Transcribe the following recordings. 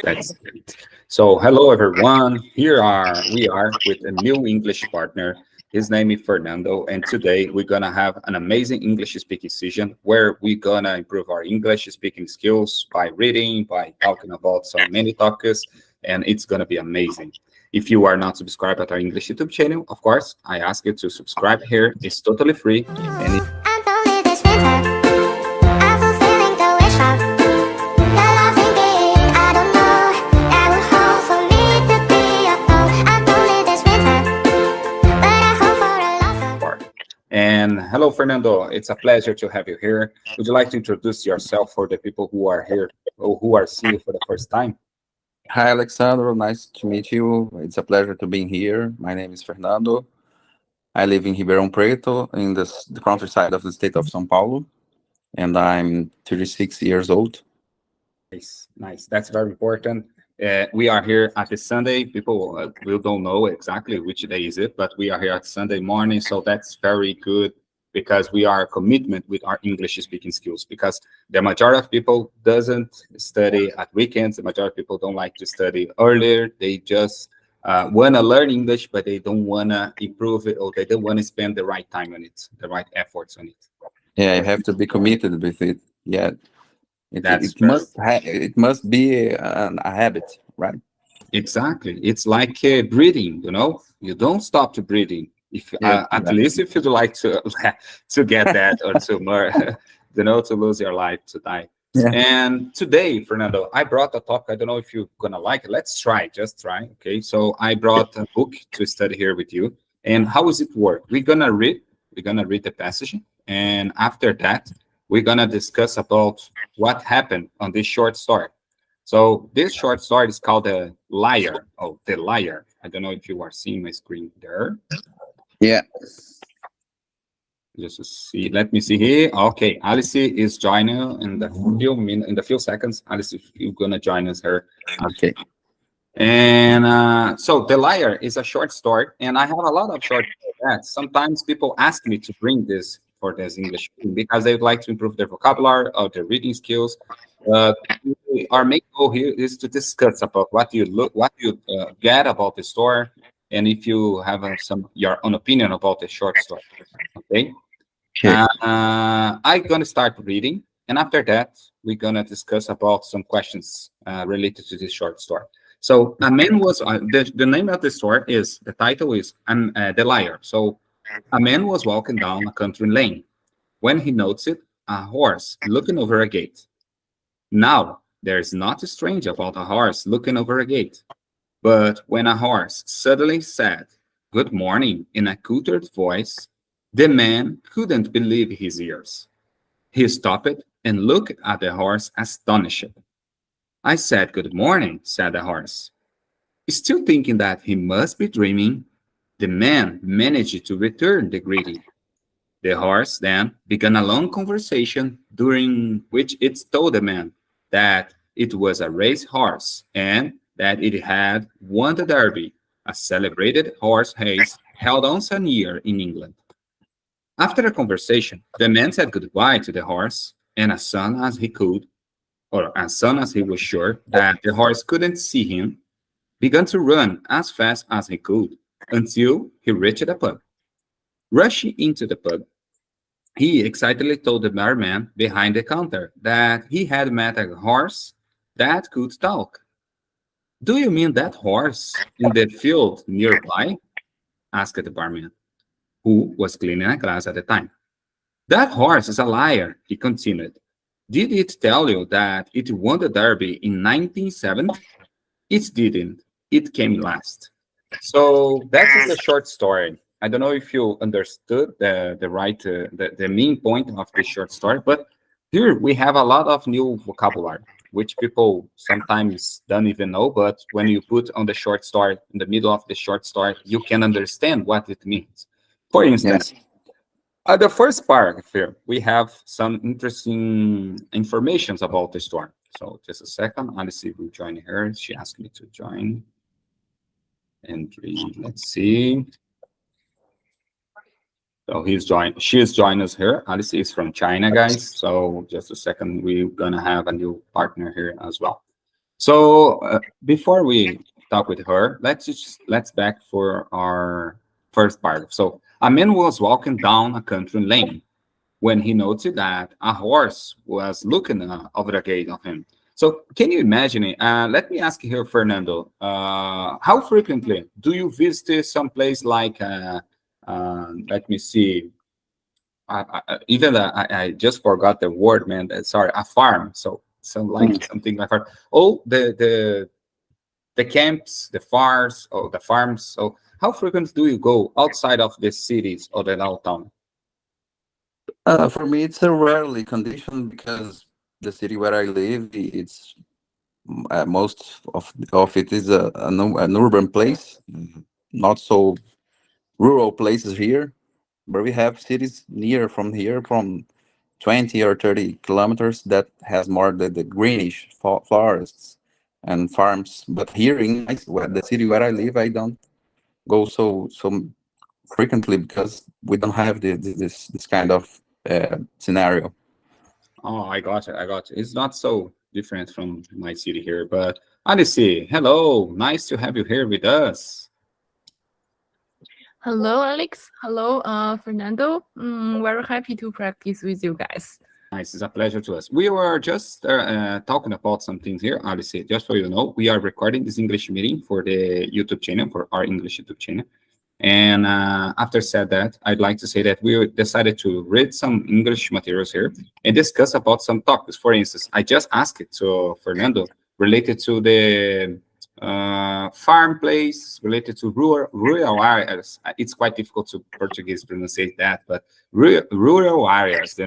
That's great. So, hello everyone. We are with a new English partner. His name is Fernando, and today we're gonna have an amazing English speaking session where we're gonna improve our English speaking skills by reading, by talking about some many topics, and it's gonna be amazing. If you are not subscribed at our English YouTube channel, of course, I ask you to subscribe here. It's totally free, and I'm lonely this winter. I'm fulfilling the wish of the loving being. I don't know that will hold for me to be alone. I'm lonely this winter, but I hope for a lover. part. And hello, Fernando. It's a pleasure to have you here. Would you like to introduce yourself for the people who are here or who are seeing you for the first time? Hi, Alexandro. Nice to meet you. It's a pleasure to be here. My name is Fernando. I live in Ribeirão Preto, in the countryside of the state of São Paulo, and I'm 36 years old. Nice, nice. That's very important. We are here at the Sunday. People will don't know exactly which day is it, but we are here at Sunday morning, so that's very good because we are a commitment with our English speaking skills. Because the majority of people doesn't study at weekends. The majority of people don't like to study earlier. They just want to learn English, but they don't want to improve it, or they don't want to spend the right time on it, the right efforts on it. Yeah, you have to be committed with it. Yeah, it, That's it very must it must be a habit, right? Exactly. It's like breathing, you don't stop to breathing. If Yeah, at least if you'd like to to get that or to more, to lose your life, to die. yeah. And today, Fernando, I brought a topic. I don't know if you're gonna like it. Let's try, just try. Okay. So I brought a book to study here with you. And how does it work? We're gonna read the passage, and after that, we're gonna discuss about what happened on this short story. So this short story is called The Liar. Oh, The Liar. I don't know if you are seeing my screen there. Yeah. Just to see. Let me see here. Okay, Alice is joining in the few seconds. Alice, you're gonna join us here. Okay. And so The Liar is a short story, and I have a lot of short stories that sometimes people ask me to bring this for this English because they would like to improve their vocabulary or their reading skills. Uh, our main goal here is to discuss about what you get about the story, and if you have some your own opinion about the short story. Okay. Okay. I'm gonna start reading, and after that, we're gonna discuss about some questions related to this short story. So, a man was the name of the story is the title is The Liar. So, a man was walking down a country lane when he noticed a horse looking over a gate. Now, there is not strange about a horse looking over a gate, but when a horse suddenly said, "Good morning," in a cultured voice, the man couldn't believe his ears. He stopped and looked at the horse astonished. "I said good morning," said the horse. Still thinking that he must be dreaming, the man managed to return the greeting. The horse then began a long conversation during which it told the man that it was a race horse and that it had won the Derby, a celebrated horse race held once a year in England. After the conversation, the man said goodbye to the horse, and as soon as he could, or as soon as he was sure that the horse couldn't see him, began to run as fast as he could until he reached the pub. Rushing into the pub, he excitedly told the barman behind the counter that he had met a horse that could talk. "Do you mean that horse in the field nearby?" asked the barman, who was cleaning a glass at the time. "That horse is a liar," he continued. "Did it tell you that it won the Derby in 1970? It didn't. It came last." So that is the short story. I don't know if you understood the main point of this short story, but here we have a lot of new vocabulary, which people sometimes don't even know. But when you put on the short story in the middle of the short story, you can understand what it means. For Yeah. instance, at the first paragraph here, we have some interesting informations about the story. So just a second, Alice will join her. She asked me to join. Entry. Let's see. So she is joining us here. Alice is from China, guys. So just a second, we're gonna have a new partner here as well. So before we talk with her, let's back for our first part. So a man was walking down a country lane when he noted that a horse was looking over the gate of him. So can you imagine it? Let me ask you here, Fernando. How frequently do you visit some place like? Let me see. I just forgot the word, man. Sorry, a farm. So like Mm. something like farm. Oh, the camps, the farms, or the farms. So how frequent do you go outside of the cities or the downtown? For me, it's a rarely condition because the city where I live, it's most of it is an urban place, not so rural places here. But we have cities near from here, from 20 or 30 kilometers, that has more the greenish forests and farms. But here in the city where I live, I don't go so frequently because we don't have this kind of scenario. Oh, I got it. I got it. It's not so different from my city here, but Alice, hello. Nice to have you here with us. Hello, Alex. Hello, Fernando. Very happy to practice with you guys. Nice. It's a pleasure to us. We were just talking about some things here, Alice. Just so you know, we are recording this English meeting for the YouTube channel, for our English YouTube channel. And after said that, I'd like to say that we decided to read some English materials here and discuss about some topics. For instance, I just asked it to Fernando related to the farm place, related to rural areas. It's quite difficult to Portuguese pronounce that, but rural areas,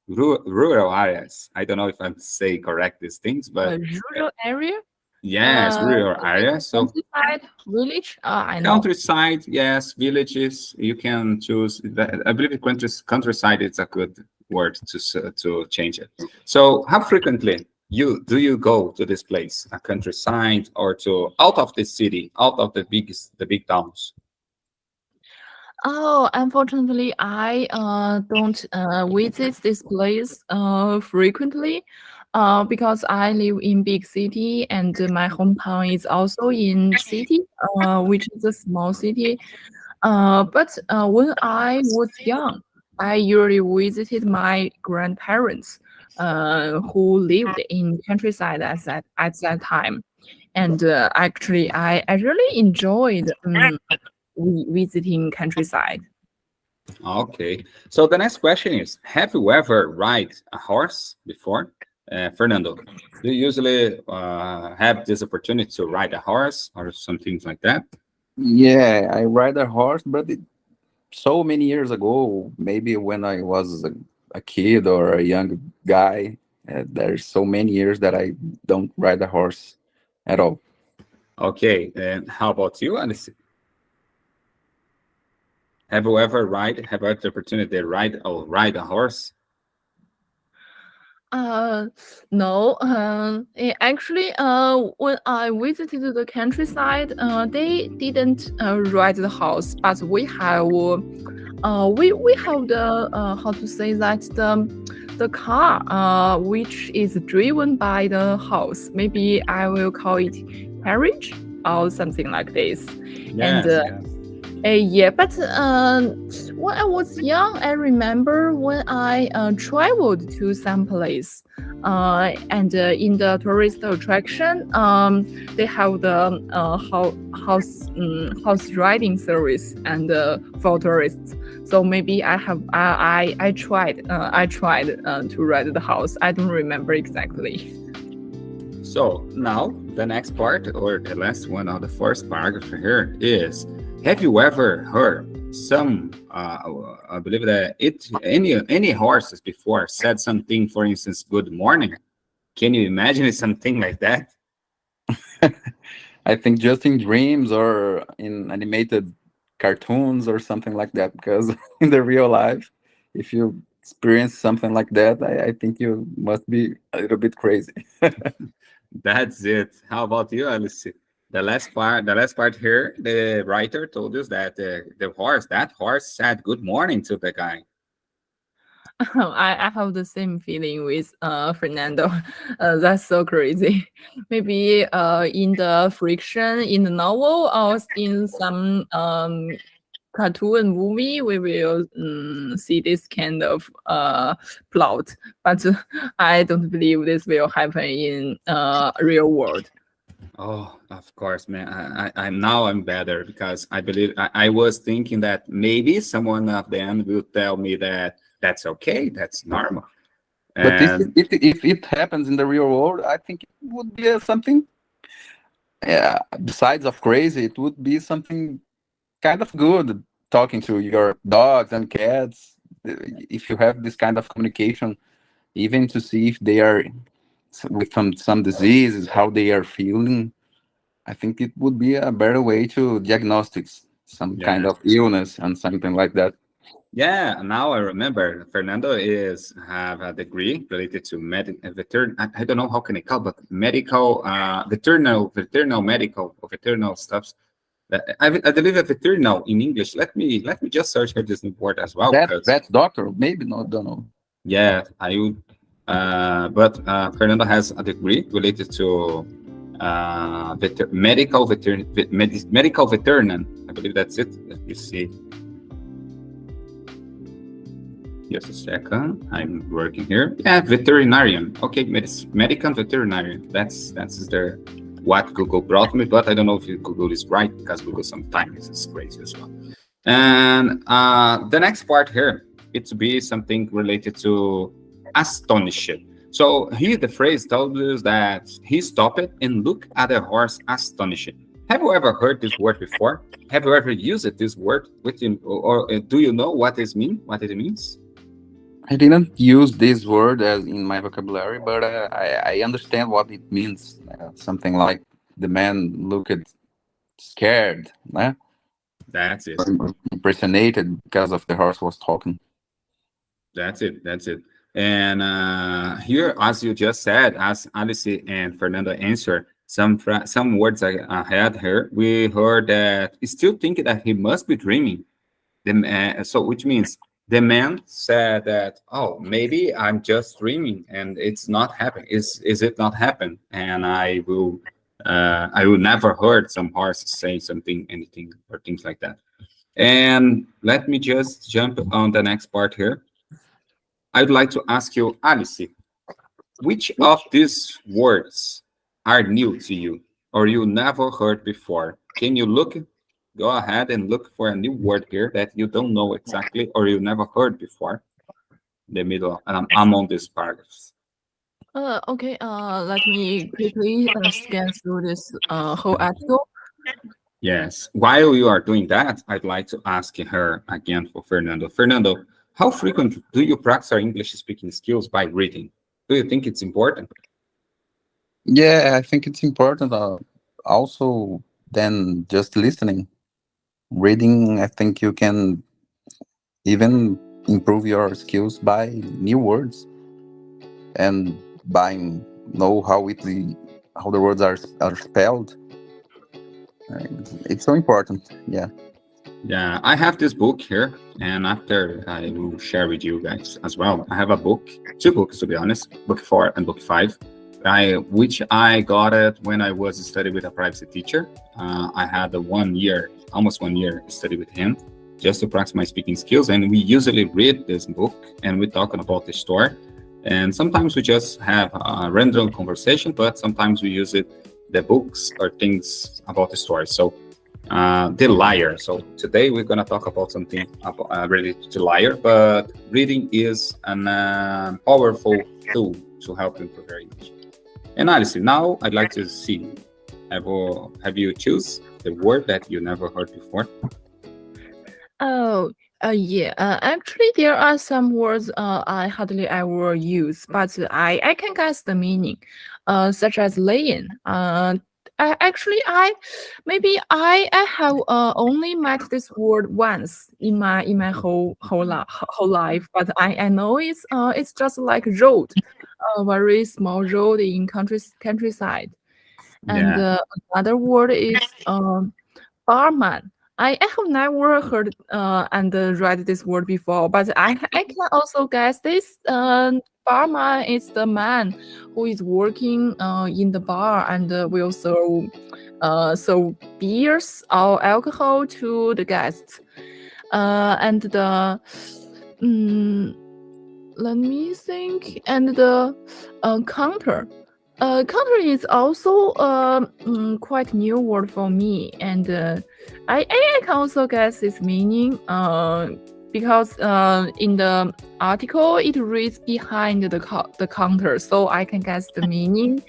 rural areas. I don't know if I'm saying correct these things, but A rural area, yes, rural like areas. So countryside, village. I know. countryside, yes. Villages, you can choose. I believe countryside is a good word to change it. So, how frequently you go to this place, a countryside, or to out of the city, out of the big towns? Oh, unfortunately, I don't visit this place frequently, because I live in big city and my hometown is also in city, which is a small city. But when I was young, I usually visited my grandparents, who lived in countryside at that time, and actually, I really enjoyed visiting countryside. Okay. So the next question is: have you ever ride a horse before, Fernando? Do you usually have this opportunity to ride a horse or something like that? Yeah, I ride a horse, but so many years ago, maybe when I was a kid or a young guy. There's so many years that I don't ride a horse at all. Okay. And how about you, Alice? Have you had the opportunity to ride a horse? Uh, no. Actually, when I visited the countryside, they didn't ride the house, but we have the how to say that, the car which is driven by the house. Maybe I will call it carriage or something like this, and Yes, yes. yeah, but when I was young, I remember when I traveled to some place, and in the tourist attraction, they have the house riding service and for tourists. So maybe I tried to ride the house. I don't remember exactly. So now the next part, or the last one of the first paragraph here is: have you ever heard some? I believe that any horses before said something. For instance, "Good morning." Can you imagine something like that? I think just in dreams or in animated cartoons or something like that. Because in the real life, if you experience something like that, I think you must be a little bit crazy. That's it. How about you, Alice? The last part here, the writer told us that that horse said good morning to the guy. I have the same feeling with Fernando. That's so crazy. Maybe in the friction in the novel or in some cartoon movie, we will see this kind of plot. But I don't believe this will happen in real world. Oh, of course, man. I'm now I'm better because I believe I was thinking that maybe someone of them will tell me that that's okay, that's normal. But And if it happens in the real world, I think it would be something. Yeah, besides of crazy, it would be something kind of good talking to your dogs and cats. If you have this kind of communication, even to see if they are with some diseases, how they are feeling, I think it would be a better way to diagnostics some kind yeah, of illness and something like that. yeah. Now I remember Fernando is have a degree related to I don't know how can I call, but medical, veterinary medical or veterinary stuff. I believe a veterinary in English. Let me just search for this new word as well because That doctor, maybe not, don't know. yeah, I would. But Fernando has a degree related to medical veterinarian. I believe that's it. Let me see. Just a second. I'm working here. Yeah, veterinarian. Okay, medical veterinarian. That's the what Google brought me, but I don't know if Google is right because Google sometimes is crazy as well. And the next part here, it to be something related to astonished. So here the phrase tells us that he stopped and looked at the horse astonished. Have you ever heard this word before? Have you ever used this word within, or do you know what this mean? What it means? I didn't use this word as in my vocabulary, but I understand what it means. Something like the man looked scared, That's it. impressionated because of the horse was talking. That's it. That's it. And here, as you just said, as Alice and Fernando answered, some words I had here, we heard that he still thinking that he must be dreaming. So which means the man said that, oh, maybe I'm just dreaming and it's not happening. Is it not happen? And I will never heard some horse say something, anything or things like that. And let me just jump on the next part here. I'd like to ask you, Alice, which of these words are new to you or you never heard before? Can you go ahead and look for a new word here that you don't know exactly or you never heard before? The middle, among these paragraphs. Okay, let me quickly scan through this whole article. Yes. While you are doing that, I'd like to ask her again for Fernando. Fernando, how frequent do you practice your English speaking skills by reading? Do you think it's important? Yeah, I think it's important. Also, than just listening, reading. I think you can even improve your skills by new words and by know how the words are spelled. It's so important. Yeah. Yeah, I have this book here, and after I will share with you guys as well. I have a book, two books to be honest, book 4 and book 5, which I got it when I was studying with a private teacher. I had a 1 year, almost 1 year study with him, just to practice my speaking skills. And we usually read this book, and we're talking about the story. And sometimes we just have a random conversation, but sometimes we use the books or things about the story. So the liar. So today we're going to talk about something related to liar, but reading is a powerful tool to help improve your English. And Alice, now I'd like to see, have you choose the word that you never heard before? Oh, yeah. Actually, there are some words I hardly ever use, but I can guess the meaning, such as laying. Actually, I have only met this word once in my whole life, but I know it's just like road, a very small road in countryside. And Yeah. another word is barman. I have never heard and read this word before, but I can also guess this. Barman is the man who is working in the bar and will serve beers or alcohol to the guests. And the mm, let me think. And the counter. Counter is also quite new word for me, and I can also guess its meaning. Because in the article it reads behind the counter, so I can guess the meaning.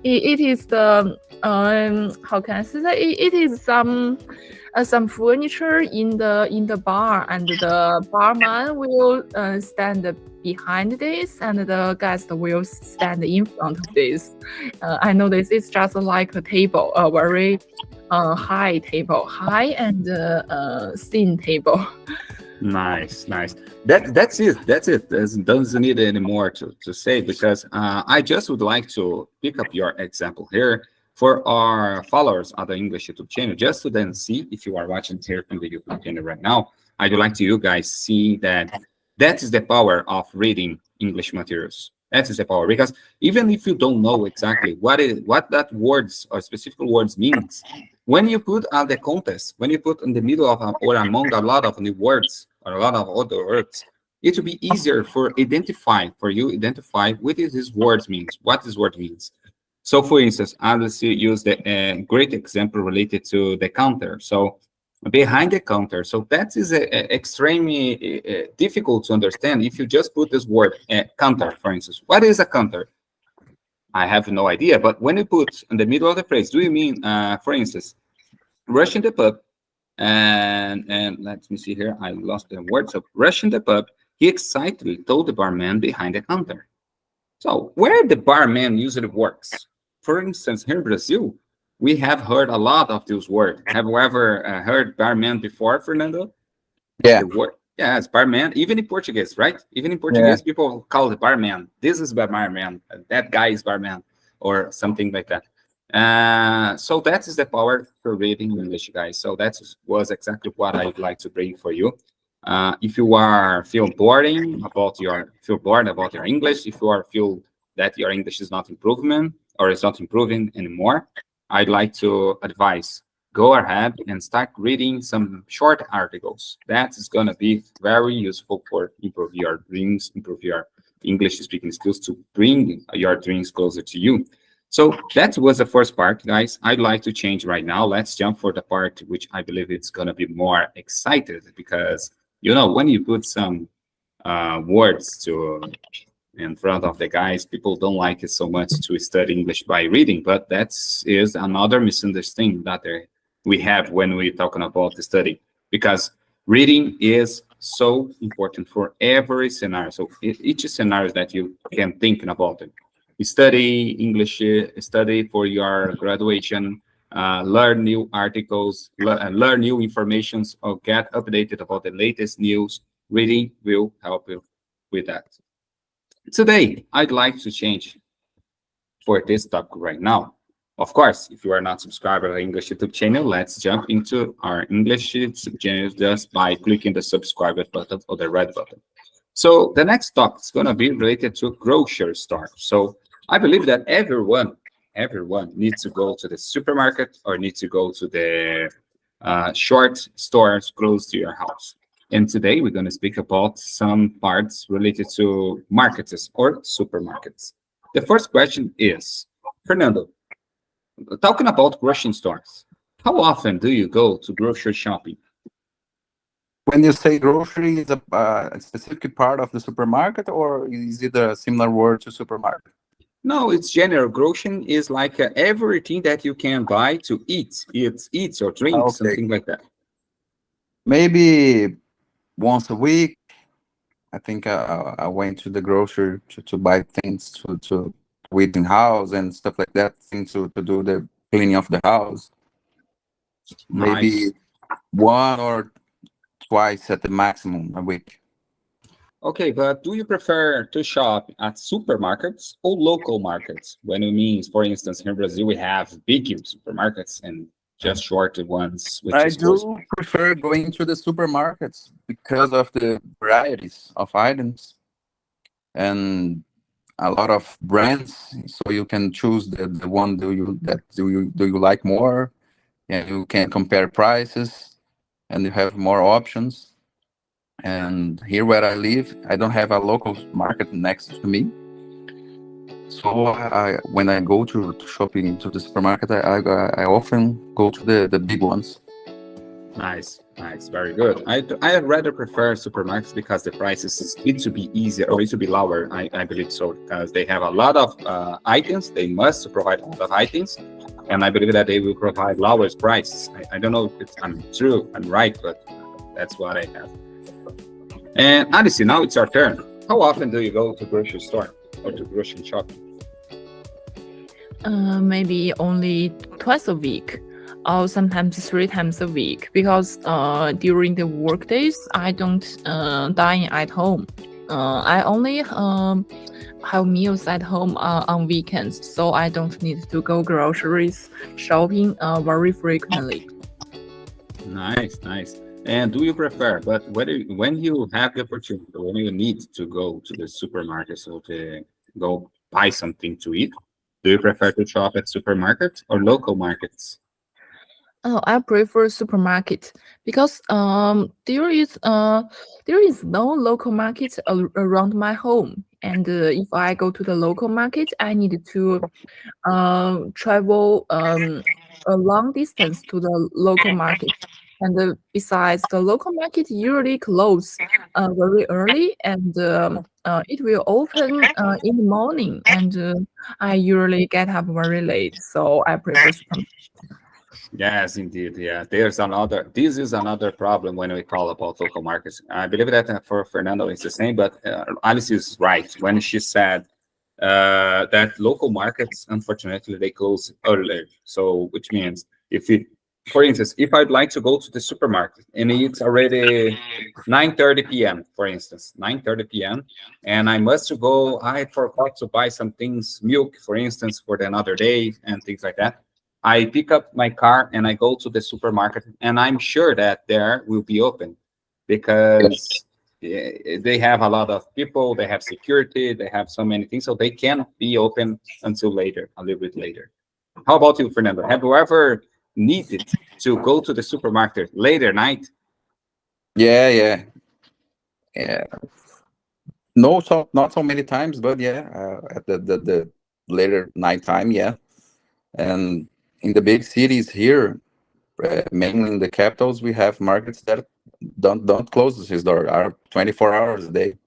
It is the how can I say that? It is some furniture in the bar, and the barman will stand behind this, and the guest will stand in front of this. I know this is just like a table, a very high table, high and thin table. Nice, nice. That's it. That's it. Doesn't need any more to say because I just would like to pick up your example here for our followers on the English YouTube channel, just to then see if you are watching here from the YouTube channel right now. I'd like to you guys see that that is the power of reading English materials. That is the power because even if you don't know exactly what that words or specific words means, when you put on the context, when you put in the middle of or among a lot of new words or a lot of other words, it will be easier for you identify what is this word means, what this word means. So, for instance, I'll use the great example related to the counter. So, behind the counter. So that is extremely difficult to understand if you just put this word counter, for instance. What is a counter? I have no idea. But when you put in the middle of the phrase, do you mean, for instance, rushing the pub? And let me see here. I lost the word. So rushing the pub, he excitedly told the barman behind the counter. So where the barman usually works, for instance, here in Brazil, we have heard a lot of those words. Have you ever heard barman before, Fernando? Yeah, The word, yes, barman. Even in Portuguese, right? Even in yeah. Portuguese, people call it barman. This is barman. That guy is barman, or something like that. So that is the power for reading English, guys. So that was exactly what I'd like to bring for you. If you are feel bored about your English, if you are feel that your English is not improvement or is not improving anymore, I'd like to advise go ahead and start reading some short articles. That is gonna be very useful for improve your dreams, improve your English speaking skills to bring your dreams closer to you. So that was the first part, guys. I'd like to change right now. Let's jump for the part which I believe it's gonna be more excited because when you put some words to in front of the guys, people don't like it so much to study English by reading, but that is another misunderstanding that we have when we're talking about the study, because reading is so important for every scenario. So each scenario that you can think about it. You study English, study for your graduation, learn new articles, learn new informations, or get updated about the latest news. Reading will help you with that. Today, I'd like to change for this topic right now. Of course, if you are not subscribed to our English YouTube channel, let's jump into our English YouTube channel just by clicking the subscribe button or the red button. So the next topic is going to be related to grocery store. So I believe that everyone needs to go to the supermarket or needs to go to the short stores close to your house. And today we're going to speak about some parts related to markets or supermarkets. The first question is, Fernando, talking about grocery stores, how often do you go to grocery shopping? When you say grocery, is a specific part of the supermarket, or is it a similar word to supermarket? No, it's general. Grocery is like everything that you can buy to eat or drink, Okay, something like that. maybe once a week. I think I went to the grocery to buy things to eat in house and stuff like that. Things to do the cleaning of the house. Maybe Nice. one or twice at the maximum a week. Okay, but do you prefer to shop at supermarkets or local markets? When it means, for instance, here in Brazil, we have big supermarkets and just short ones, which I is close? do prefer going to the supermarkets because of the varieties of items and a lot of brands. So you can choose the one do you like more, and you can compare prices, and you have more options. And here where I live, I don't have a local market next to me. So when I go to shopping to the supermarket, I often go to the big ones. Nice, nice, very good. I rather prefer supermarkets because the prices need to be easier or need to be lower. I believe so because they have a lot of items. They must provide a lot of items, and I believe that they will provide lowest prices. I don't know if I'm true, I'm right, but that's what I have. And Alice, now it's your turn. How often do you go to grocery store or to grocery shop? Maybe only twice a week, or sometimes 3 times a week, because during the work days I don't dine at home. I only have meals at home on weekends, so I don't need to go groceries shopping very frequently. Nice, nice. And do you prefer, but when you have the opportunity, when you need to go to the supermarket so to go buy something to eat, do you prefer to shop at supermarkets or local markets? Oh, I prefer supermarket because there is no local market around my home, and if I go to the local market, I need to travel a long distance to the local market. And besides, the local market usually close very early, and it will open in the morning, and I usually get up very late, so I prefer supermarket. Yes, indeed. Yeah, there's another. This is another problem when we call about local markets. I believe that for Fernando it's the same, but Alice is right when she said that local markets, unfortunately, they close early. So, which means if it, for instance, if I'd like to go to the supermarket and it's already 9:30 p.m., for instance, 9:30 p.m., and I must go, I forgot to buy some things, milk, for instance, for the another day and things like that. I pick up my car and I go to the supermarket, and I'm sure that there will be open because they have a lot of people, they have security, they have so many things, so they can't be open until later, a little bit later. How about you, Fernando? Have you ever needed to go to the supermarket later night? Yeah, yeah, yeah. No, so not so many times, but yeah, at the later night time, yeah. And in the big cities here, mainly in the capitals, we have markets that don't close his door, are 24 hours a day.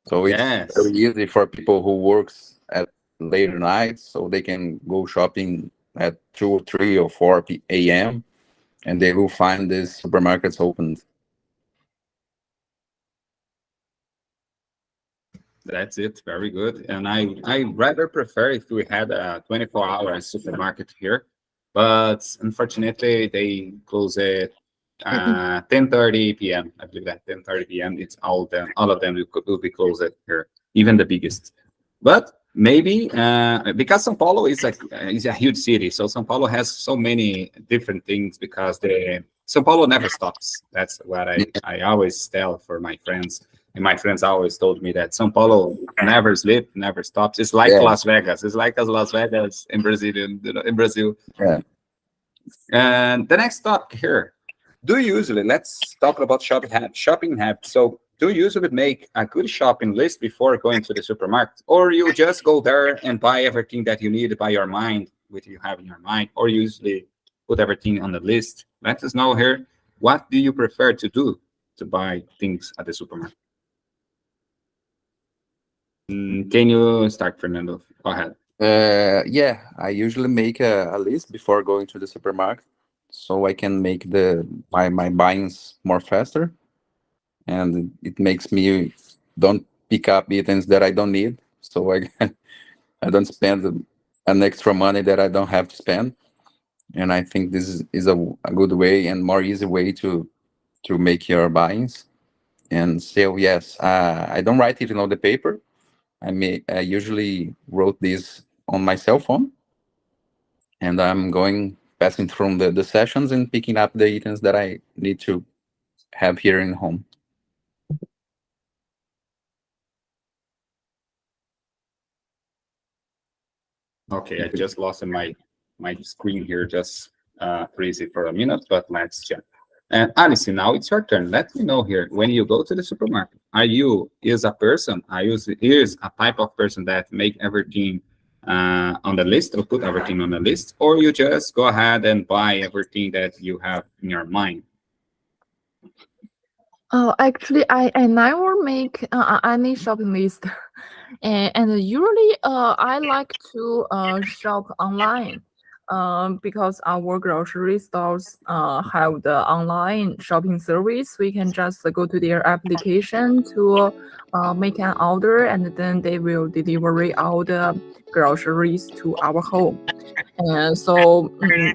So it's very Yes. easy for people who works at later nights, so they can go shopping at 2 or 3 or 4 a.m. and they will find these supermarkets open. That's it. Very good. And I rather prefer if we had a 24-hour supermarket here, but unfortunately they close at 10:30 p.m. I believe that 10:30 p.m. It's all of them will be closed here, even the biggest. But maybe because São Paulo is a huge city, so São Paulo has so many different things because the São Paulo never stops. That's what I always tell for my friends. And my friends always told me that São Paulo never sleep, never stops. It's like Yeah, Las Vegas. It's like as Las Vegas in Brazil. yeah. And the next topic here. Do you usually, let's talk about shopping habits. So do you usually make a good shopping list before going to the supermarket? Or you just go there and buy everything that you need by your mind, what you have in your mind, or you usually put everything on the list? Let us know here. What do you prefer to do to buy things at the supermarket? Can you start, Fernando? Go ahead. Yeah, I usually make a list before going to the supermarket, so I can make my buyings more faster, and it makes me don't pick up items that I don't need, so I I don't spend an extra money that I don't have to spend. And I think this is a good way and more easy way to make your buyings. And so yes, I don't write it on the paper. I usually wrote this on my cell phone, and I'm going passing through the sessions and picking up the items that I need to have here in home. Okay, I just lost my screen here, just freeze for a minute, but let's check. And Alice, now it's your turn. Let me know here, when you go to the supermarket, is a person, is a type of person that make everything on the list, or put everything on the list, or you just go ahead and buy everything that you have in your mind? Actually, I never make any shopping list, and usually I like to shop online, because our grocery stores have the online shopping service. We can just go to their application to make an order, and then they will deliver all the groceries to our home. And so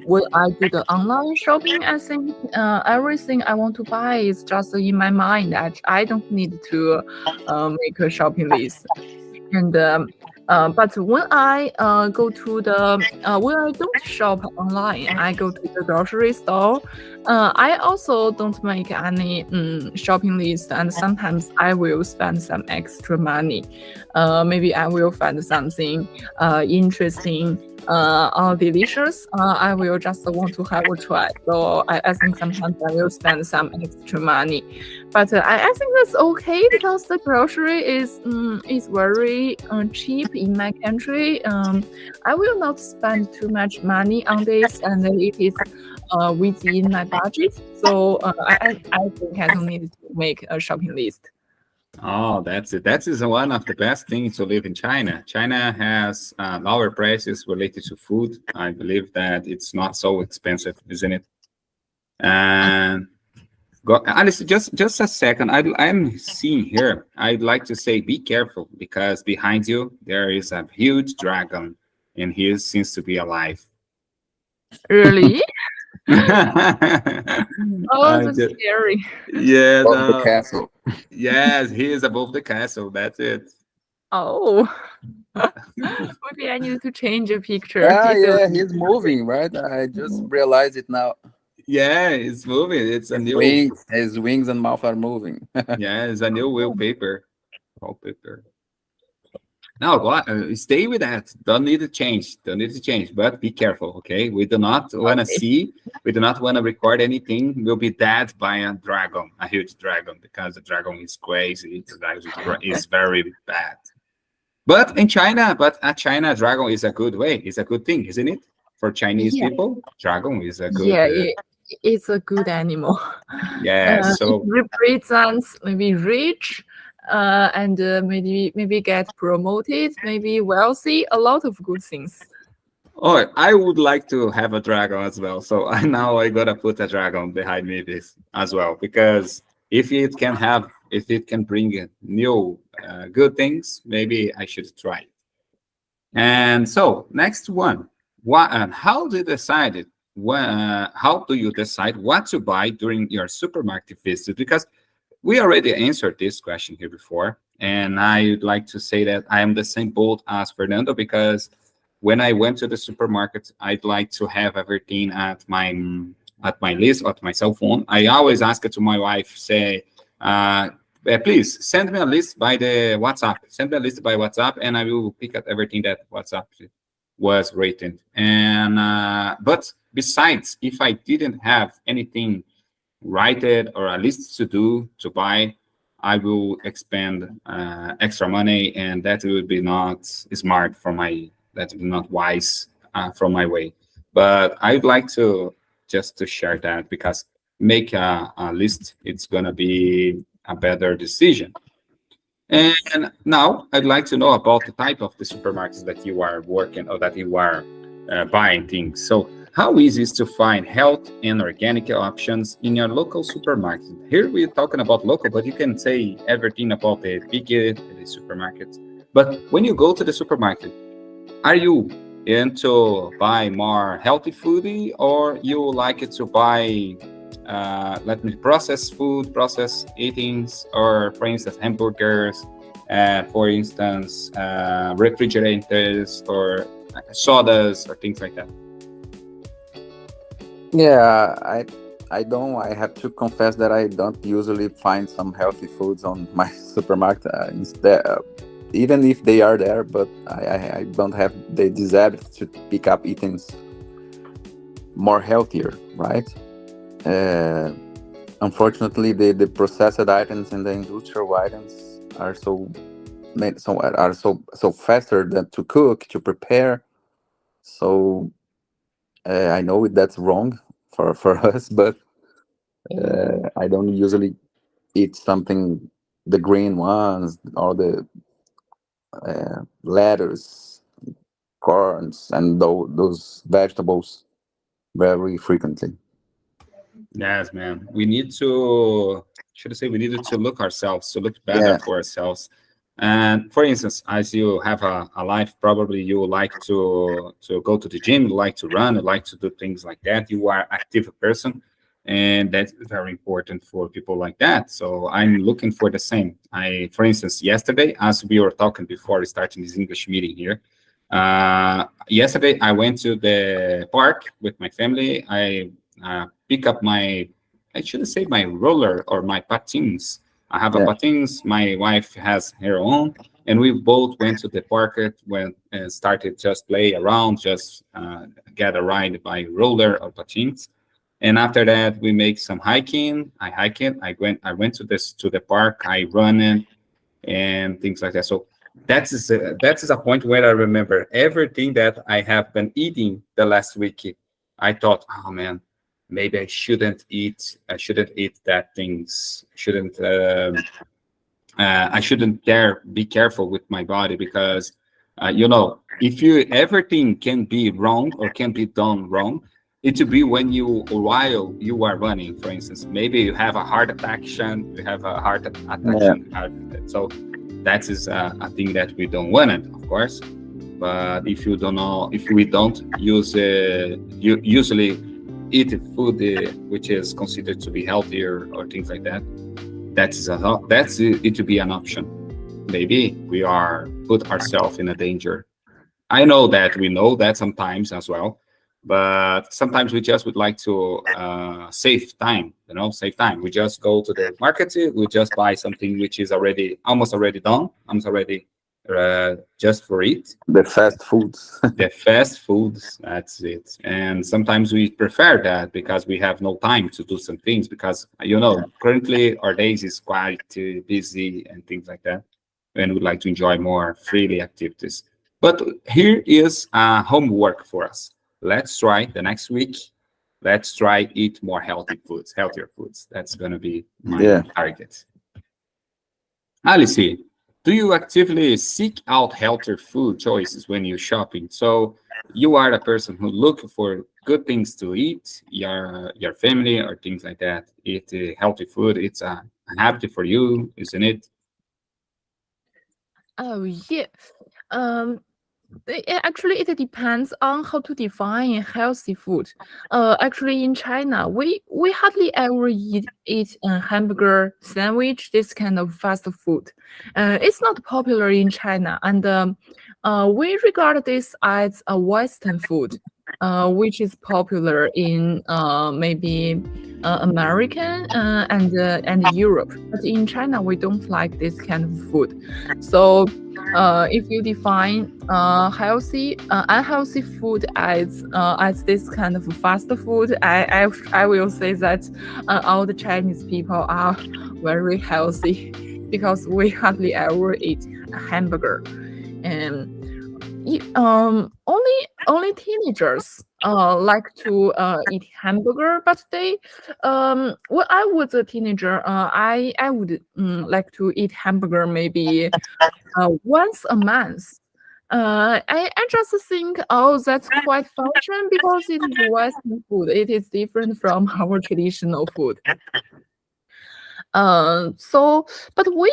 when I do the online shopping, I think everything I want to buy is just in my mind. I don't need to make a shopping list. And but when I go to the when I don't shop online, I go to the grocery store. I also don't make any shopping list, and sometimes I will spend some extra money. Maybe I will find something interesting or delicious. I will just want to have a try. So I think sometimes I will spend some extra money. But I think that's okay because the grocery is very cheap in my country. I will not spend too much money on this, and it is within my budget. So I think I don't need to make a shopping list. Oh, that's it. That is one of the best things to live in China. China has lower prices related to food. I believe that it's not so expensive, isn't it? And Alice, just a second. I'm seeing here. I'd like to say, be careful, because behind you there is a huge dragon, and he seems to be alive. Really? Oh, I that's just, scary. yeah, Of the no, castle. yes, he is above the castle. That's it. Oh, maybe I need to change a picture. Ah, It's a yeah, he's moving, right? I just realized it now. Yeah, it's moving. It's a new, His wings and mouth are moving. yeah, it's a new wallpaper. Wallpaper. Now, stay with that. Don't need to change. Don't need to change. But be careful, okay? We do not want to Okay. see. We do not want to record anything. Will be dead by a dragon, a huge dragon, because the dragon is crazy. The dragon is very bad. But in China, but a China dragon is a good way. It's a good thing, isn't it? For Chinese Yeah, people, dragon is a good. yeah, it's a good animal. Yeah. It So represents maybe rich, and maybe get promoted, maybe wealthy, a lot of good things. oh, I would like to have a dragon as well. So I gotta put a dragon behind me this as well, because if it can bring new good things, maybe I should try it. And so next one, what and how do you decide it? How do you decide what to buy during your supermarket visit? Because we already answered this question here before, and I'd like to say that I am the same boat as Fernando, because when I went to the supermarket, I'd like to have everything at my list, at my cell phone. I always ask it to my wife, say, please send me a list by the WhatsApp. Send me a list by WhatsApp, and I will pick up everything that WhatsApp was rated. And but besides, if I didn't have anything write it or a list to do to buy, I will expend extra money, and that would be not smart for my, that would be not wise from my way. But I'd like to just to share that, because make a list, it's gonna be a better decision. And now I'd like to know about the type of the supermarkets that you are working, or that you are buying things. So how easy is to find health and organic options in your local supermarket? Here we're talking about local, but you can say everything about the big the supermarkets. But when you go to the supermarket, are you into buy more healthy foodie, or you like it to buy let me processed food, processed eatings, or for instance hamburgers, for instance refrigerators, or sodas, or things like that? Yeah, I don't. I have to confess that I don't usually find some healthy foods on my supermarket. Instead, even if they are there, but I don't have this habit to pick up eating more healthier, right? Uh, Unfortunately, the processed items and the industrial items are so faster than to cook to prepare. So I know that's wrong for us, but I don't usually eat something the green ones or the lettuce, corns, and those vegetables very frequently. Yes, man. We need to, should I say, we needed to look ourselves, to look better Yeah, for ourselves. And for instance, as you have a life, probably you like to go to the gym, you like to run, you like to do things like that. You are active person, and that's very important for people like that. So I'm looking for the same. For instance, yesterday, as we were talking before starting this English meeting here, yesterday I went to the park with my family. I pick up my, I shouldn't say my roller or my patins. I have a yeah, patins. My wife has her own, and we both went to the park when and started just play around, just get a ride by roller or patins. And after that, we make some hiking. I hike it. I went to this to the park. I run it and things like that. So that is a point where I remember everything that I have been eating the last week. I thought, oh man, maybe I shouldn't eat. I shouldn't eat that things. I shouldn't dare be careful with my body because, if you everything can be wrong or can be done wrong, it to be when you while you are running. For instance, maybe you have a heart attack. You have a heart attack. yeah, So that is a thing that we don't want it, of course. But if you don't know, if we don't use, you usually eat food which is considered to be healthier or things like that, that's it to be an option. Maybe we are put ourselves in a danger. I know that we know that sometimes as well, but sometimes we just would like to save time. Save time. We just go to the market. We just buy something which is almost already done, almost already just for it. the fast foods. The fast foods, that's it. And sometimes we prefer that because we have no time to do some things because, Yeah, currently our days is quite busy and things like that. And we'd like to enjoy more freely activities. But here is homework for us. Let's try the next week. Let's try eat more healthier foods. That's going to be my yeah. target. Alice, do you actively seek out healthier food choices when you're shopping? So you are the person who look for good things to eat, your family or things like that. Eat healthy food. It's a habit for you, isn't it? Oh yeah. Um, actually, it depends on how to define healthy food. Actually, in China, we hardly ever eat a hamburger, sandwich, this kind of fast food. It's not popular in China, and we regard this as a Western food, which is popular in maybe American and Europe. But in China, we don't like this kind of food. So if you define unhealthy food as this kind of fast food, I will say that all the Chinese people are very healthy because we hardly ever eat a hamburger, and only teenagers like to eat hamburger, but they when I was a teenager, I would like to eat hamburger maybe once a month. I just think, oh, that's quite function because it is Western food. It is different from our traditional food. So, but we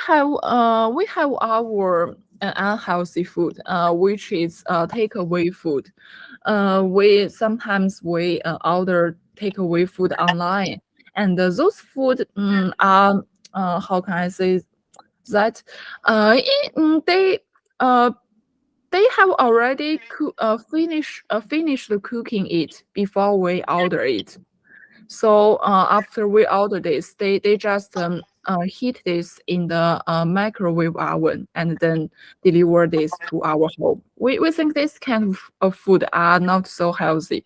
have our unhealthy food, which is takeaway food. We sometimes order takeaway food online, and those food are how can I say that they uh they have already finished cooking it before we order it. So after we order this, they just heat this in the microwave oven and then deliver this to our home. We think this kind of food are not so healthy,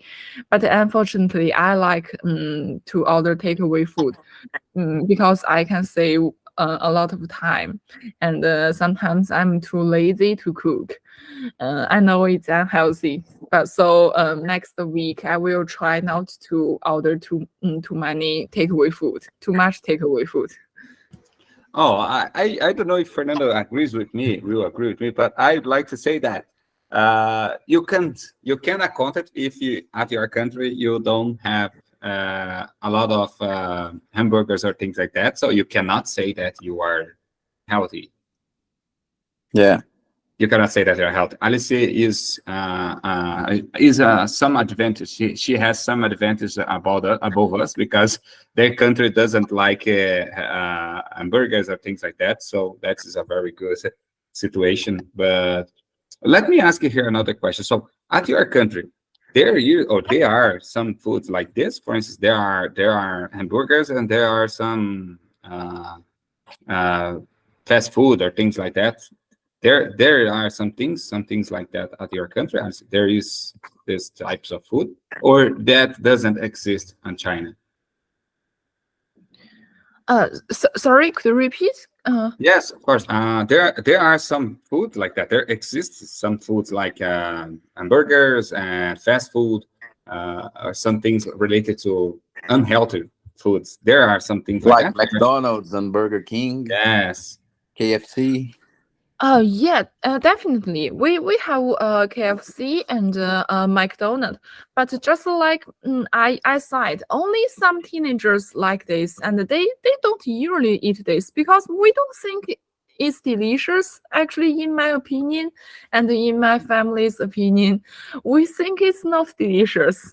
but unfortunately, I like to order takeaway food because I can save a lot of time, and sometimes I'm too lazy to cook. I know it's unhealthy, but so next week I will try not to order too many takeaway food, too much takeaway food. Oh, I don't know if Fernando agrees with me, will agree with me, but I'd like to say that you can account it if you at your country you don't have a lot of hamburgers or things like that, so you cannot say that you are healthy. Yeah. You cannot say that you're healthy. Alice is some advantage. She has some advantage about above us because their country doesn't like hamburgers or things like that. So that is a very good situation. But let me ask you here another question. So at your country, there are some foods like this. For instance, there are hamburgers and there are some uh, fast food or things like that. There are some things like that at your country. And there is this types of food, or that doesn't exist in China. Sorry, could you repeat? Yes, of course. There are some food like that. There exists some foods like hamburgers and fast food, or some things related to unhealthy foods. There are some things like Like that. McDonald's and Burger King, Yes. KFC. Yeah, definitely. We have KFC and McDonald's, but just like I said, only some teenagers like this, and they don't usually eat this because we don't think it's delicious. Actually, in my opinion, and in my family's opinion, we think it's not delicious.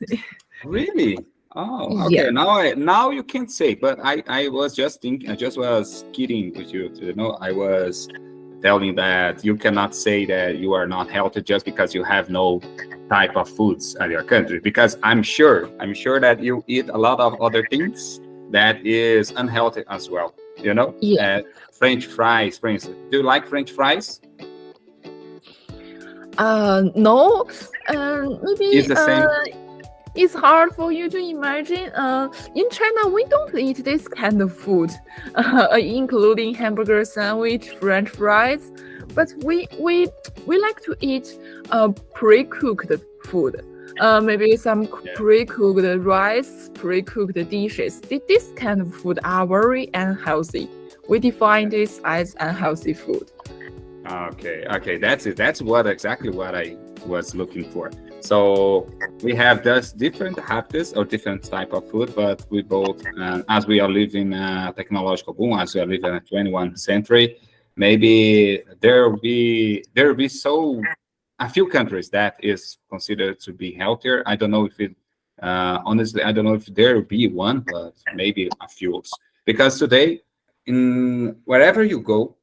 Really? Oh, Yeah. okay. Now you can say, but I was just thinking, I just was kidding with you. I was telling that you cannot say that you are not healthy just because you have no type of foods at your country. Because I'm sure that you eat a lot of other things that is unhealthy as well. Yeah. French fries, for instance. Do you like French fries? No. It's Maybe the same. it's hard for you to imagine. In China, we don't eat this kind of food, including hamburger sandwich, French fries. But we like to eat pre-cooked food. Maybe some Yeah. pre-cooked rice, pre-cooked dishes. This kind of food are very unhealthy. We define this as unhealthy food. Okay, that's it. That's exactly what I was looking for. So we have those different habits or different type of food, but we both, as we are living a technological boom, as we are living in the 21st century, maybe there will be so a few countries that is considered to be healthier. I don't know if it, honestly, I don't know if there will be one, but maybe a few. Because today, in wherever you go,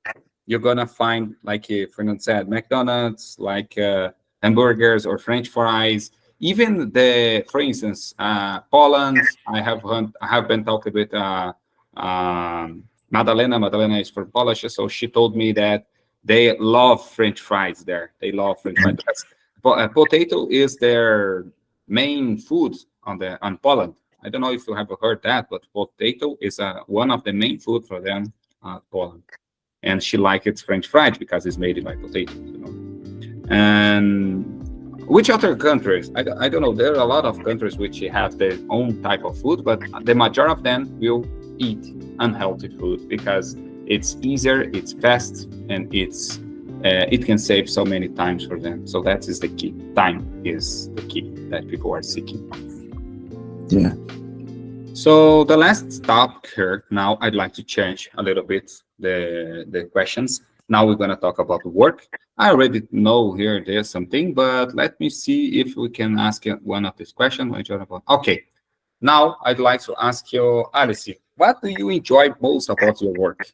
you're gonna find, like Fernand said, McDonald's, like hamburgers or French fries. Even for instance, Poland. I have been talking with Madalena. Madalena is from Polish, so she told me that they love French fries there. They love French fries. Because potato is their main food on Poland. I don't know if you have heard that, but potato is one of the main food for them, Poland. And she likes it French fries because it's made by potatoes. And which other countries? I don't know. There are a lot of countries which have their own type of food, but the majority of them will eat unhealthy food because it's easier, it's fast, and it can save so many times for them. So that is the key. Time is the key that people are seeking. Yeah. So the last stop here. Now I'd like to change a little bit the questions. Now we're gonna talk about work. I already know here there's something, but let me see if we can ask one of these questions. Okay. Now I'd like to ask you, Alice, what do you enjoy most about your work?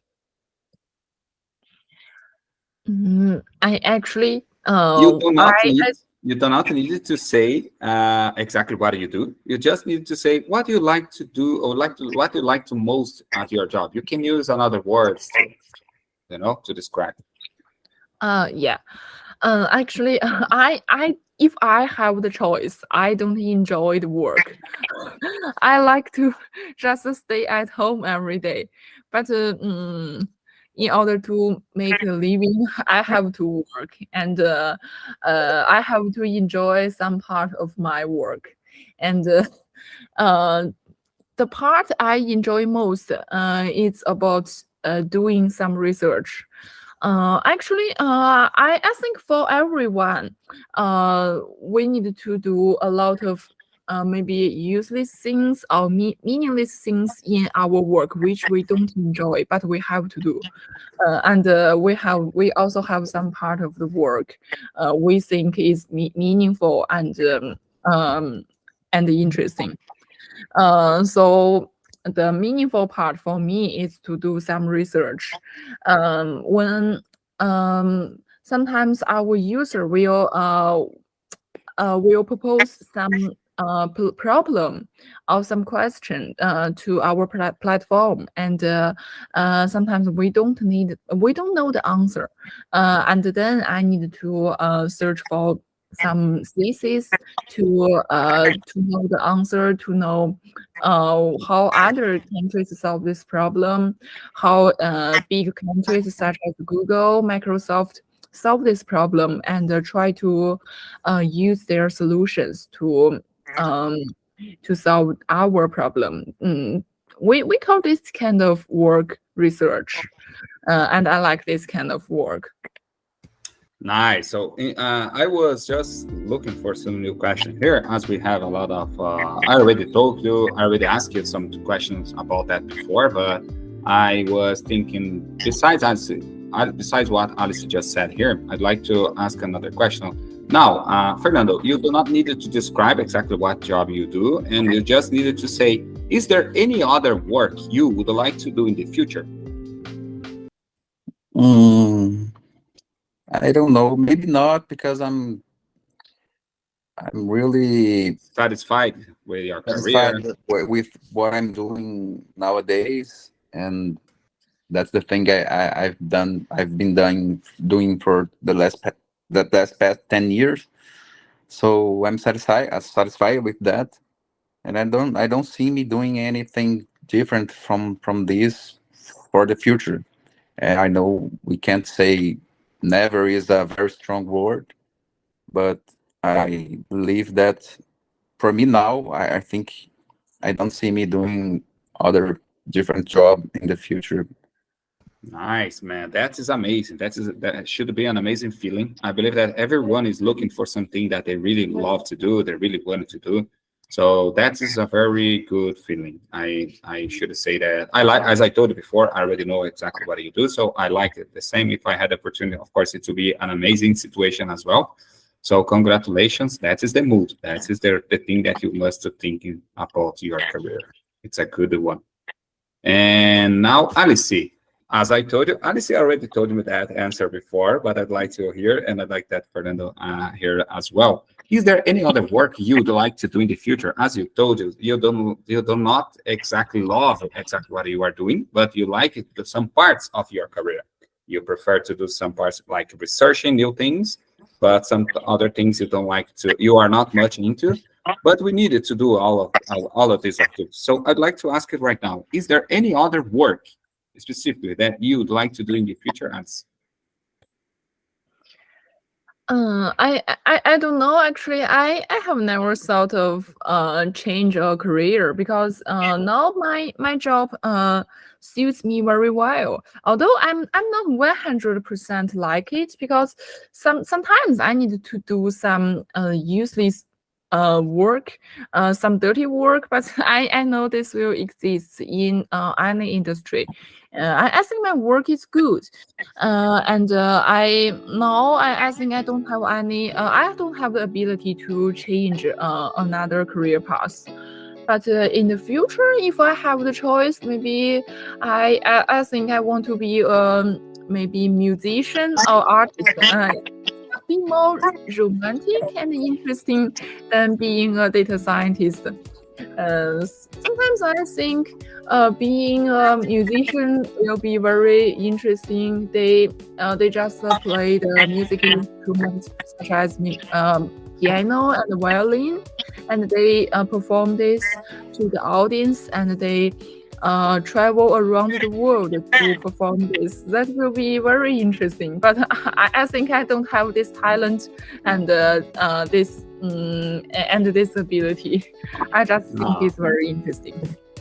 I actually You do I not need you do not need to say exactly what you do. You just need to say what you like to do or what you like to most at your job. You can use another words to to describe. Yeah. Actually, I if I have the choice, I don't enjoy the work. I like to just stay at home every day. But in order to make a living, I have to work, and I have to enjoy some part of my work. And uh, the part I enjoy most is about doing some research. Actually, I think for everyone, we need to do a lot of maybe useless things or meaningless things in our work, which we don't enjoy, but we have to do. And we also have some part of the work we think is meaningful and interesting. So the meaningful part for me is to do some research. When sometimes our user will propose some problem or some question to our platform, and sometimes we don't know the answer, and then I need to search for some thesis to know the answer, to know how other countries solve this problem, how big countries such as Google, Microsoft solve this problem, and try to use their solutions um, to solve our problem. We call this kind of work research, and I like this kind of work. Nice. So I was just looking for some new questions here, as we have a lot of. I already told you, I already asked you some questions about that before, but I was thinking, besides what Alice just said here, I'd like to ask another question. Now, Fernando, you do not need to describe exactly what job you do, and you just needed to say, is there any other work you would like to do in the future? Mm, I don't know. Maybe not because I'm really Satisfied with your satisfied career? with what I'm doing nowadays, and that's the thing I've been doing for the last past 10 years. So I'm satisfied with that, and I don't see me doing anything different from this for the future. And I know we can't say never is a very strong word, but I believe that for me now, I think I don't see me doing other different job in the future. Nice, man. That is amazing. That should be an amazing feeling. I believe that everyone is looking for something that they really love to do, they really want to do. So that is a very good feeling. I should say that I like, as I told you before, I already know exactly what you do. So I like it the same. If I had the opportunity, of course, it would be an amazing situation as well. So congratulations. That is the mood. That is the thing that you must think about your career. It's a good one. And now, Alice, as I told you, Alice already told me that answer before, but I'd like to hear, and I'd like that Fernando hear as well. Is there any other work you'd like to do in the future? As you told you do not exactly love exactly what you are doing, but you like it, some parts of your career. You prefer to do some parts like researching new things, but some other things you don't like to, you are not much into. But we needed to do all of these activities. So I'd like to ask it right now: is there any other work specifically that you'd like to do in the future? As I don't know. Actually, I have never thought of change a career because now my job suits me very well. Although I'm not 100% like it because sometimes I need to do some useless work, some dirty work. But I know this will exist in any industry. I think my work is good, and I think I don't have the ability to change another career path. But in the future, if I have the choice, maybe I think I want to be maybe musician or artist. be more romantic and interesting than being a data scientist. Sometimes I think being a musician will be very interesting. They just play the music instruments such as piano and violin, and they perform this to the audience, and they travel around the world to perform this. That will be very interesting. But I think I don't have this talent and this ability. I just think No, it's very interesting.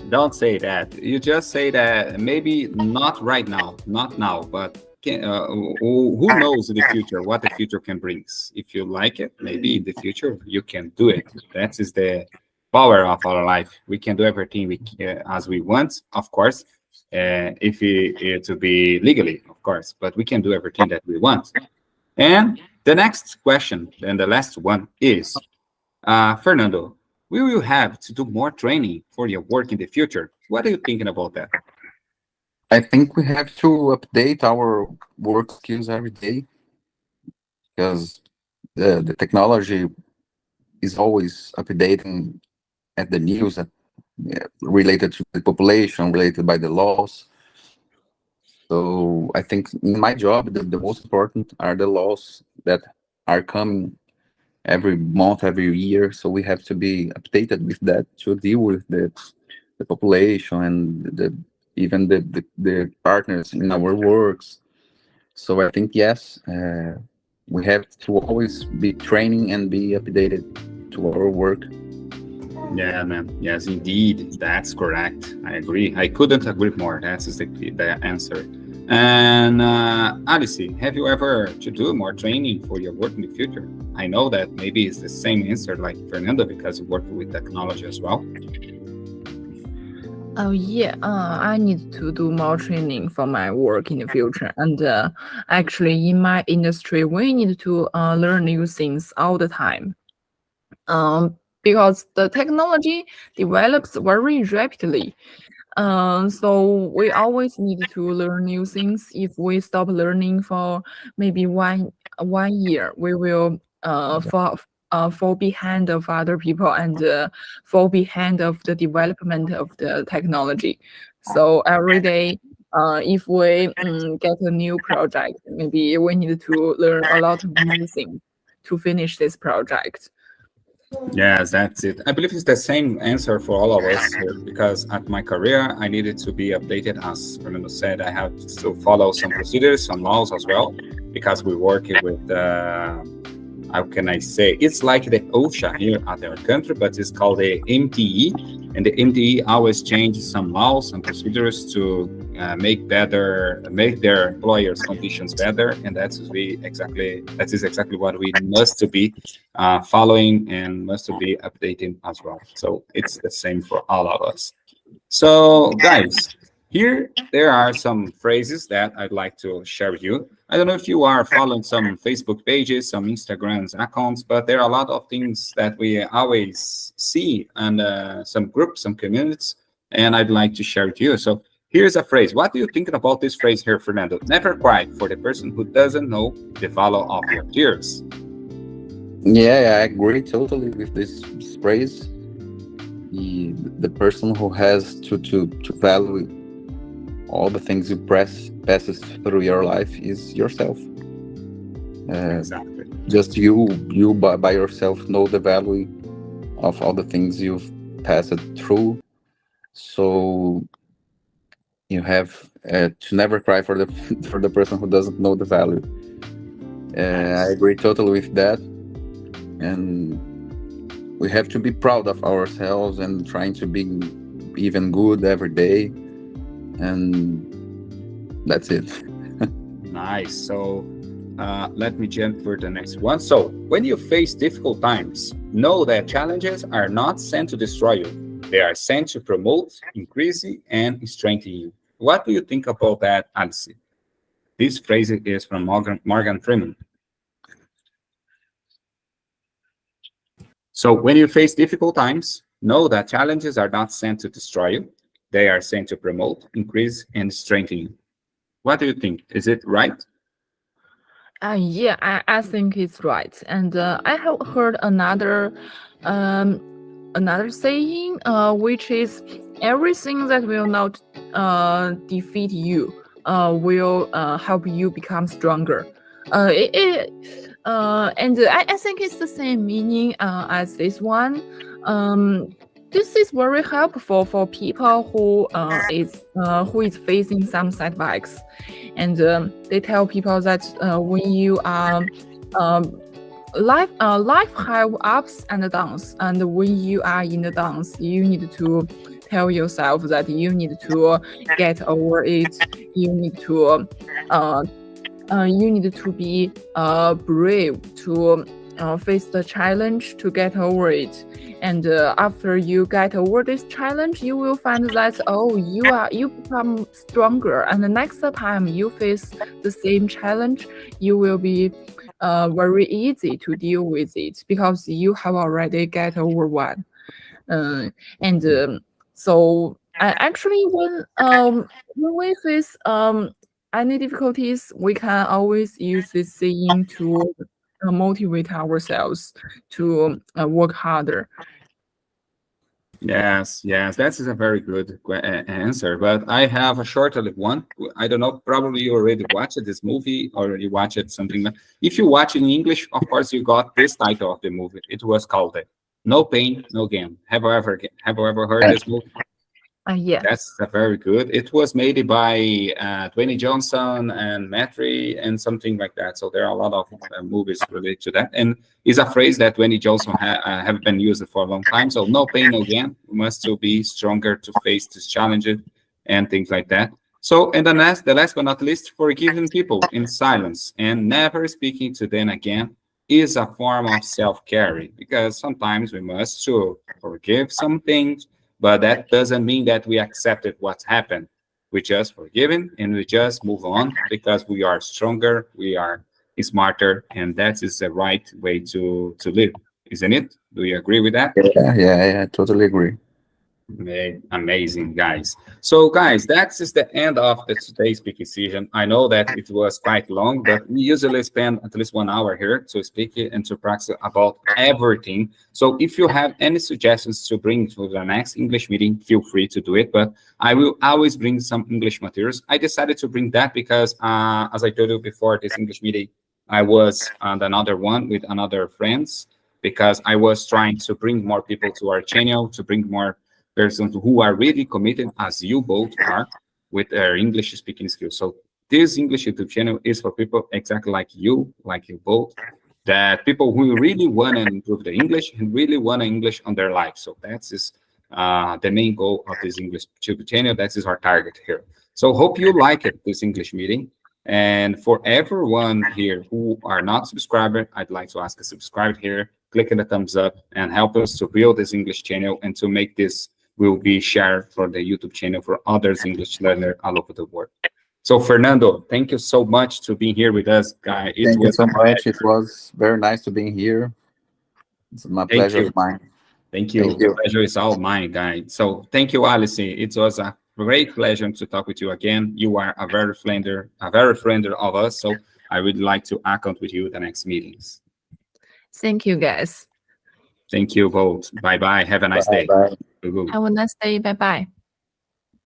don't say that. You just say that maybe not right now, not now, but who knows the future, what the future can bring. If you like it, maybe in the future you can do it. That is the power of our life. We can do everything as we want, of course, if it to be legally, of course, but we can do everything that we want. And the next question, and the last one is, Fernando, will you have to do more training for your work in the future? What are you thinking about that? I think we have to update our work skills every day because the technology is always updating at the news that, related to the population, related by the laws. So I think in my job, the most important are the laws that are coming every month, every year. So we have to be updated with that to deal with the population and even the partners in our works. So I think yes, we have to always be training and be updated to our work. Yeah, man. Yes, indeed. That's correct. I agree. I couldn't agree more. That's the answer. And Alice, have you ever to do more training for your work in the future? I know that maybe it's the same answer like Fernando because you work with technology as well. Oh yeah, I need to do more training for my work in the future. And actually, in my industry, we need to learn new things all the time. Because the technology develops very rapidly. So we always need to learn new things. If we stop learning for maybe one year, we will fall behind of other people and fall behind of the development of the technology. So every day, if we get a new project, maybe we need to learn a lot of new things to finish this project. Yes, that's it. I believe it's the same answer for all of us here because at my career, I needed to be updated. As Fernando said, I have to follow some procedures, some laws as well, because we work with, how can I say, it's like the OSHA here at our country, but it's called the MTE. And the MTE always changes some laws and procedures to make their employers' conditions better, and that is exactly what we must to be following and must to be updating as well. So it's the same for all of us. So, guys, here there are some phrases that I'd like to share with you. I don't know if you are following some Facebook pages, some Instagrams accounts, but there are a lot of things that we always see and some groups, some communities, and I'd like to share with you. So here's a phrase. What do you think about this phrase here, Fernando? Never cry for the person who doesn't know the value of your tears. Yeah, I agree totally with this phrase. The person who has to value all the things you passes through your life is yourself. Exactly. Just you by yourself know the value of all the things you've passed through. So you have to never cry for the for the person who doesn't know the value. I agree totally with that, and we have to be proud of ourselves and trying to be even good every day, and that's it. Nice. So let me jump for the next one. So when you face difficult times, know that challenges are not sent to destroy you. They are sent to promote, increase, and strengthen you. What do you think about that, Alice? This phrase is from Morgan Freeman. So when you face difficult times, know that challenges are not sent to destroy you. They are sent to promote, increase, and strengthen you. What do you think? Is it right? Yeah, I think it's right. And I have heard um, another saying, which is everything that will not defeat you will help you become stronger. And I think it's the same meaning as this one. This is very helpful for people who is facing some setbacks, and they tell people that when you are life have ups and downs, and when you are in the downs, you need to tell yourself that you need to get over it. You need to uh, you need to be brave to face the challenge to get over it. And after you get over this challenge, you will find that you become stronger. And the next time you face the same challenge, you will be very easy to deal with it because you have already get over one. Uh, and so actually, when we face any difficulties, we can always use this saying to motivate ourselves to work harder. Yes, yes, that is a very good answer. But I have a shorter one. I don't know, probably you already watched this movie or you watched something. If you watch in English, of course, you got this title of the movie. It was called No Pain, No Gain. Have you ever heard this movie? Yeah. That's very good. It was made by Dwayne Johnson and Matthew and something like that. So there are a lot of movies related to that. And it's a phrase that Dwayne Johnson have been used for a long time. So no pain, no gain. We must still be stronger to face this challenges and things like that. So, and the last but not least, forgiving people in silence and never speaking to them again is a form of self-care because sometimes we must to forgive some things, but that doesn't mean that we accepted what's happened. We just forgive it and we just move on because we are stronger, we are smarter, and that is the right way to live, isn't it? Do you agree with that? Yeah, I totally agree. Amazing, guys. So, guys, that is the end of the today's speaking session. I know that it was quite long, but we usually spend at least 1 hour here to speak it and to practice about everything. So, if you have any suggestions to bring to the next English meeting, feel free to do it. But I will always bring some English materials. I decided to bring that because, as I told you before, this English meeting, I was on another one with another friends because I was trying to bring more people to our channel, to bring more persons who are really committed, as you both are, with their English speaking skills. So this English YouTube channel is for people exactly like you both, that people who really want to improve the English and really want English on their life. So that's the main goal of this English YouTube channel. That is our target here. So hope you like it, this English meeting. And for everyone here who are not subscribed, I'd like to ask a subscribe here, click on the thumbs up and help us to build this English channel and to make this will be shared for the YouTube channel for others English learners all over the world. So Fernando, thank you so much to being here with us, guy. It Thank you was so much. It was very nice to be here. It's my thank pleasure you. of mine. Thank you. Thank The you. pleasure is all mine, guy. So thank you, Alice. It was a great pleasure to talk with you again. You are a very friend of us. So I would like to account with you the next meetings. Thank you, guys. Thank you both. Bye bye. Have a nice Bye day. bye. Boo-boo. Have a nice day. Bye bye.